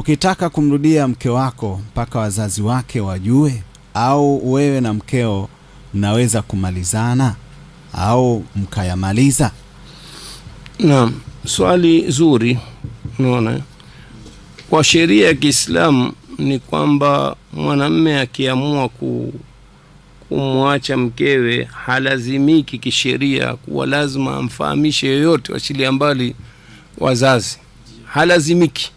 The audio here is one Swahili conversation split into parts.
Ukitaka kumrudia mke wako mpaka wazazi wake wajue, au wewe na mkeo mnaweza kumalizana au mkayamaliza? Naam, swali zuri. Unaona, kwa sheria ya Kiislamu ni kwamba mwanamume akiamua kumwacha mkewe halazimiki kisheria kuwa lazima amfahamishe yoyote, achilia mbali wazazi. Halazimiki.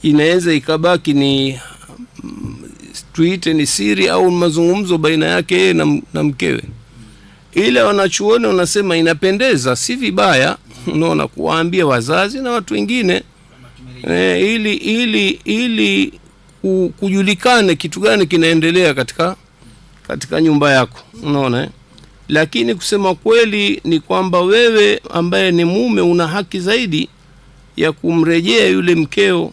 Inaweza ikabaki ni tuite ni siri au mazungumzo baina yake yeye na mkewe. Ila wanachuoni wanasema inapendeza, si vibaya, unaona, kuwaambia wazazi na watu wengine ili kujulikane kitu gani kinaendelea katika nyumba yako, unaona. Lakini kusema kweli ni kwamba wewe ambaye ni mume una haki zaidi ya kumrejea yule mkeo,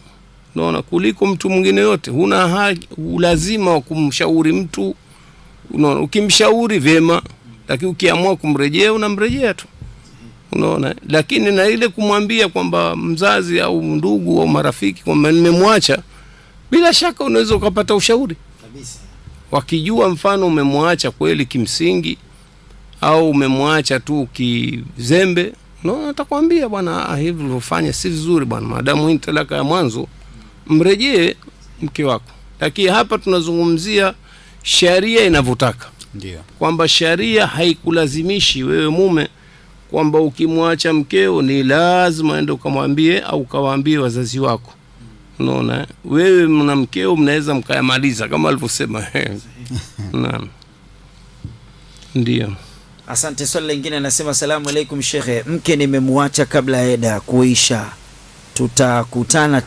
unaona, kuliko mtu mwingine yote. Huna haki, lazima wa kumshauri mtu, unaona. Ukimshauri vyema, lakini ukiamua kumrejea unamrejea tu, unaona. Lakini na ile kumwambia kwamba mzazi au ndugu au marafiki kwamba nimemwacha, bila shaka unaweza ukapata ushauri kabisa. Wakijua mfano umemwacha kweli kimsingi au umemwacha tu kizembe, no, atakwambia bwana, hivi ulivyofanya si vizuri bwana, maadamu hii talaka ya mwanzo, mrejee mke wako. Lakini hapa tunazungumzia sharia inavyotaka. Ndio. Kwamba sharia haikulazimishi wewe mume kwamba ukimwacha mkeo ni lazima ende ukamwambie au kawaambie wazazi wako. Unaona, wewe na mkeo mnaweza mkayamaliza kama alivyosema. Naam. Ndio. Asante. Swali lingine anasema, asalamu alaykum Sheikh, mke nimemwacha kabla eda kuisha, tukakutana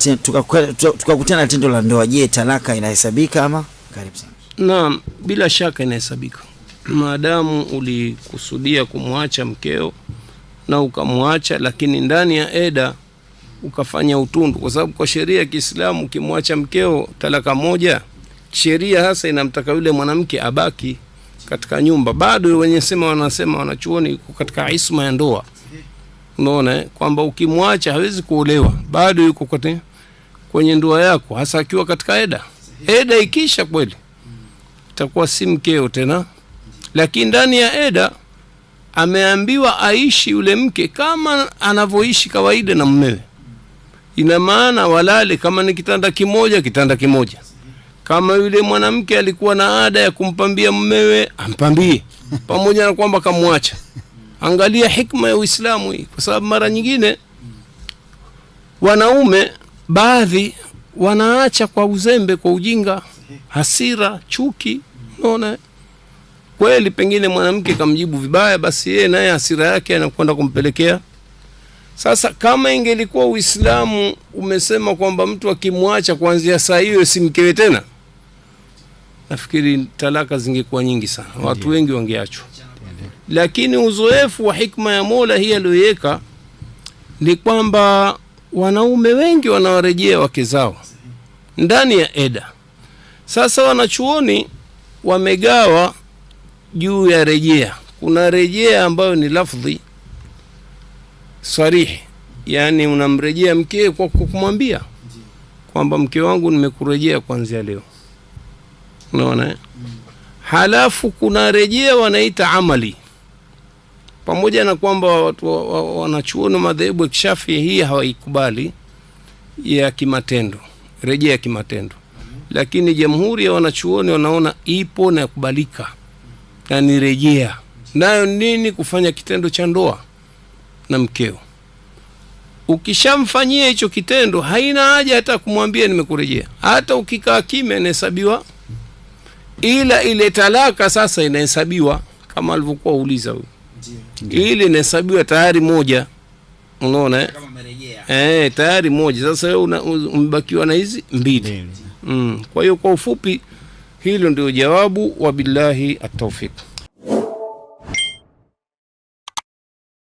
tendo la ndoa, je, talaka inahesabika ama? Karibu sana. Naam, bila shaka inahesabika. Maadamu ulikusudia kumwacha mkeo na ukamwacha, lakini ndani ya eda ukafanya utundu, kwa sababu kwa sheria ya Kiislamu ukimwacha mkeo talaka moja, sheria hasa inamtaka yule mwanamke abaki katika nyumba. Bado wanasema wanachuoni katika isma ya ndoa, unaona, kwamba ukimwacha hawezi kuolewa, bado yuko kwenye ndoa yako, hasa akiwa katika eda. Eda ikisha kweli itakuwa si mkeo tena, lakini ndani ya eda ameambiwa aishi yule mke kama anavyoishi kawaida na mumewe. Ina maana walale kama ni kitanda kimoja. Kama yule mwanamke alikuwa na ada ya kumpambia mumewe, ampambie pamoja na kwamba kamwacha. Angalia hikma ya Uislamu hii, kwa sababu mara nyingine wanaume baadhi wanaacha kwa uzembe, kwa ujinga, hasira, chuki, unaona. Kweli pengine mwanamke kamjibu vibaya, basi yeye naye hasira yake anakwenda kumpelekea. Sasa kama ingelikuwa Uislamu umesema kwamba mtu akimwacha kuanzia saa hiyo si mkewe tena, nafikiri talaka zingekuwa nyingi sana, watu wengi wangeachwa. Lakini uzoefu wa hikma ya Mola hii aliyoweka ni kwamba wanaume wengi wanawarejea wake zao ndani ya eda. Sasa wanachuoni wamegawa juu ya rejea. Kuna rejea ambayo ni lafdhi sarihi, yani unamrejea mke kwa kumwambia kwamba mke wangu nimekurejea kuanzia leo, unaona. Halafu kuna rejea wanaita amali, pamoja na kwamba wanachuoni madhehebu ya Kishafi hii hawaikubali ya kimatendo, rejea ya kimatendo, lakini jamhuri ya wanachuoni wanaona ipo na kubalika na ni rejea. Nayo nini? Kufanya kitendo cha ndoa na mkeo. Ukishamfanyia hicho kitendo, haina haja hata kumwambia nimekurejea. Hata ukikaa kimya inahesabiwa, ila ile talaka sasa inahesabiwa kama alivyokuwa uliza huyu. Ile inahesabiwa tayari moja, unaona, kama umerejea. Tayari moja. Sasa wewe umebakiwa na hizi mbili. Kwa hiyo kwa ufupi hilo ndio jawabu, wabillahi at-tawfiq.